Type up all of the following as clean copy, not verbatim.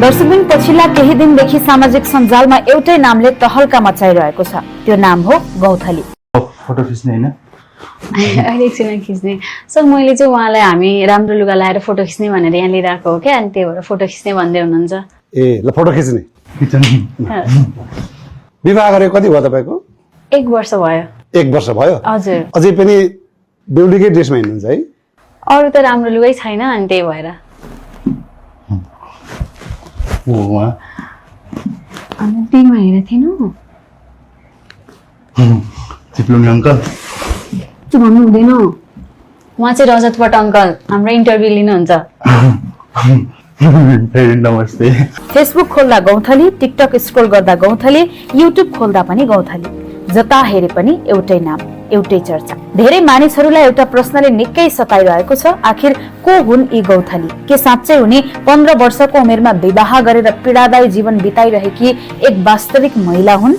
दर्शकबिन पछिल्ला केही दिनदेखि सामाजिक सञ्जालमा एउटै नामले तहल्का मचाइरहेको छ। त्यो नाम हो गौँथली। फोटो खिच्ने हैन? अहिले एकछिन खिच्ने सर, मैले चाहिँ उहाँलाई हामी राम्रो लुगा लाएर फोटो खिच्ने भनेर यहाँ लिइरहेको हो क्या, अनि त्यही भएर फोटो खिच्ने भन्दै हुनुहुन्छ। ए ल फोटो खिच्ने विवाह गरेको कति भयो तपाईको? 1 वर्ष भयो। 1 वर्ष भयो? हजुर। अझै पनि बेहुलीकै ड्रेसमा हिँड्नुहुन्छ है? अरू त राम्रो लुगै छैन, अनि त्यही भएर। अनि टिममा हेरेको थिएन चिप्लुङ अङ्कल? त्यो भन्नु हुँदैन। उहाँ चाहिँ रजत भट्ट अङ्कल, हाम्रो इन्टरभ्यू लिनुहुन्छ। नमस्ते। फेसबुक खोल्दा गौँथली, टिकटक स्क्रोल गर्दा गौँथली, युट्युब खोल्दा पनि गौँथली। जता हेरे पनि एउटै नाम, एउटै चर्चा। धेरै मानिसहरूलाई एउटा प्रश्नले निकै सताइरहेको छ। आखिर को हुन् यी गौँथली? के साँच्चै उनी 15 वर्षको उमेरमा विवाह गरेर पीडादायी जीवन बिताइरहेकी एक वास्तविक महिला हुन्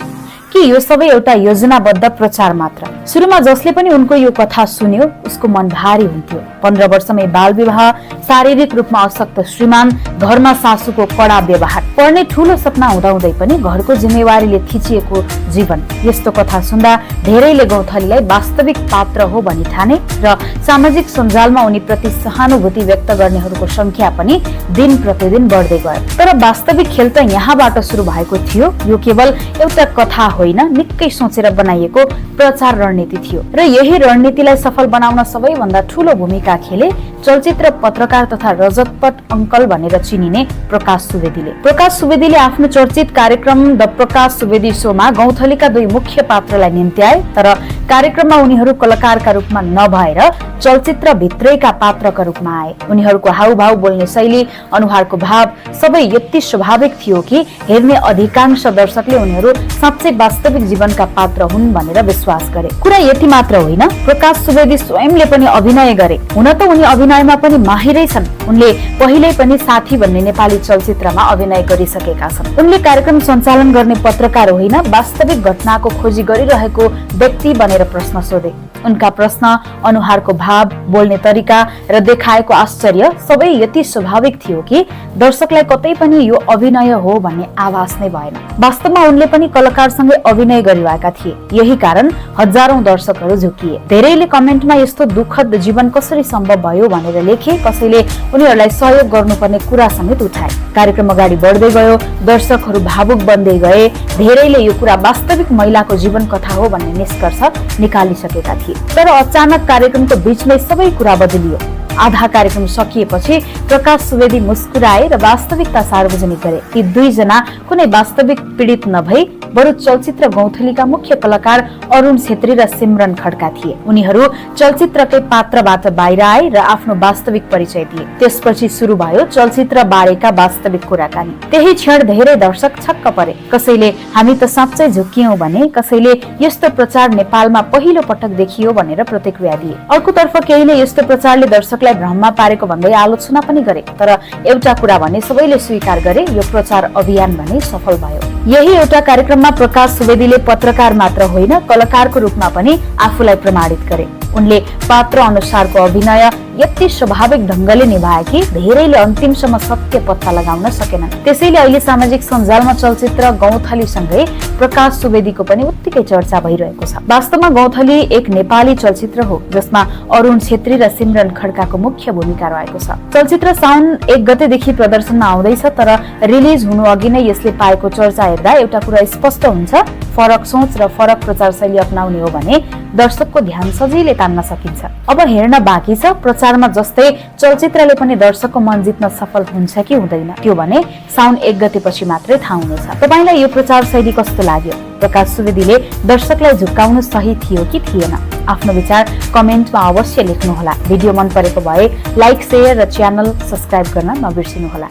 कि यो सबै एउटा योजनाबद्ध प्रचार मात्र? सुरुमा जसले पनि उनको यो कथा सुन्यो उसको मन भारी हुन्थ्यो। 15 वर्षमै बाल विवाह, शारीरिक रूपमा अशक्त श्रीमान, घरमा सासूको कडा व्यवहार, पढ्ने ठूलो सपना हुँदाहुँदै पनि घरको जिम्मेवारीले थिचिएको जीवन। यस्तो कथा सुन्दा धेरैले गौँथलीलाई वास्तविक पात्र हो भनी ठाने र सामाजिक सञ्जालमा उनीप्रति सहानुभूति व्यक्त गर्नेहरूको संख्या पनि दिन प्रतिदिन बढ्दै गयो। तर वास्तविक खेल त यहाँबाट सुरु भएको थियो। यो केवल एउटा कथा होइन, निकै सोचेर बनाइएको प्रचार रणनीति थियो र यही रणनीतिलाई सफल बनाउन सबैभन्दा ठूलो भूमिका खेले चलचित्र पत्रकार तथा रजतपट अङ्कल भनेर चिनिने प्रकाश सुवेदीले। प्रकाश सुवेदीले आफ्नो चर्चित कार्यक्रम द प्रकाश सुवेदी शोमा गौँथलीका 2 मुख्य पात्रलाई निम्त्याए, तर कार्यक्रममा उनीहरू कलाकारका रूपमा नभएर चलचित्र भित्रैका पात्रका रूपमा आए। उनीहरूको हाउभाउ, बोल्ने शैली, अनुहारको भाव सबै यति स्वाभाविक थियो कि हेर्ने अधिकांश दर्शकले उनीहरू साँच्चै वास्तविक जीवनका पात्र हुन् भनेर विश्वास गरे। कुरा यति मात्र होइन, प्रकाश सुवेदी स्वयंले पनि अभिनय गरे। हुन त उनी अभिनयमा पनि माहिरै छन्। उनले पहिल्यै पनि साथी भन्ने नेपाली चलचित्रमा अभिनय गरिसकेका छन्। उनले कार्यक्रम सञ्चालन गर्ने पत्रकार होइन, वास्तविक घटनाको खोजी गरिरहेको व्यक्ति बनेर प्रश्न सोधे। उनका प्रश्न, अनुहारको भाव, बोल्ने तरिका र देखाएको आश्चर्य सबै यति स्वाभाविक थियो कि दर्शकलाई कतै पनि यो अभिनय हो भन्ने आभास नै भएन। वास्तवमा उनले पनि कलाकारसँगै अभिनय गरिरहेका थिए। यही कारण हजारौं दर्शकहरू झुकिए। धेरैले कमेन्टमा यस्तो दुःखद जीवन कसरी सम्भव भयो भनेर लेखे। कसैले उनीहरूलाई सहयोग गर्नुपर्ने कुरा समेत उठाए। कार्यक्रम अगाडि बढ्दै गयो, दर्शकहरू भावुक बन्दै गए। धेरैले यो कुरा वास्तविक महिलाको जीवन कथा हो भन्ने निष्कर्ष निकालिसकेका थिए। तर अचानक कार्यक्रमको बीचमै सबै कुरा बदलियो। आधा कार्यक्रम सकिएपछि प्रकाश सुवेदी मुस्कुराए र वास्तविकता सार्वजनिक गरे। ती 2 जना कुनै वास्तविक पीडित नभई बरु चलचित्र गौँथलीका मुख्य कलाकार अरुण छेत्री र सिमरन खड्का थिए। उनीहरू चलचित्रकै पात्रबाट बाहिर आए र आफ्नो वास्तविक परिचय दिए। त्यसपछि सुरु भयो चलचित्र बारेका वास्तविक कुराकानी। त्यही क्षण धेरै दर्शक छक्क परे। कसैले हामी त साँच्चै झुक्कियौं भने, कसैले यस्तो प्रचार नेपालमा पहिलो पटक देखियो भनेर प्रतिक्रिया दिए। अर्कोतर्फ केहीले यस्तो प्रचारले दर्शकलाई भ्रममा पारेको भन्दै आलोचना पनि गरे। तर एउटा कुरा भने सबैले स्वीकार गरे, यो प्रचार अभियान भने सफल भयो। यही एउटा कार्यक्रममा प्रकाश सुवेदीले पत्रकार मात्र होइन, कलाकारको रूपमा पनि आफूलाई प्रमाणित गरे। उनले पात्र अनुसारको अभिनय यति स्वाभाविक ढंगले निभाए कि धेरैले अन्तिमसम्म सत्य पत्ता लगाउन सकेनन्। त्यसैले अहिले सामाजिक सञ्जालमा चलचित्र गौँथलीसँगै प्रकाश सुवेदीको पनि उत्तिकै चर्चा भइरहेको छ। वास्तवमा गौँथली एक नेपाली चलचित्र हो जसमा अरुण छेत्री र सिमरन खड्काको मुख्य भूमिका रहेको छ। चलचित्र साउन 1 गतेदेखि प्रदर्शनमा आउँदैछ, तर रिलिज हुनु अघि नै यसले पाएको चर्चा हेर्दा एउटा कुरा स्पष्ट हुन्छ, फरक सोच र फरक प्रचार शैली अपनाउने हो भने दर्शकको ध्यान सजिलै तान्न सकिन्छ। अब हेर्न बाँकी छ प्रचारमा जस्तै चलचित्रले पनि दर्शकको मन जित्न सफल हुन्छ कि हुँदैन। त्यो भने साउन 1 गतेपछि मात्रै थाहा हुनेछ। तपाईलाई यो प्रचार शैली कस्तो लाग्यो? प्रकाश सुवेदीले दर्शकलाई झुक्काउनु सही थियो कि थिएन? आफ्नो विचार कमेन्टमा अवश्य लेख्नुहोला। भिडियो मन परेको भए लाइक, शेयर र च्यानल सब्स्क्राइब गर्न नबिर्सिनुहोला।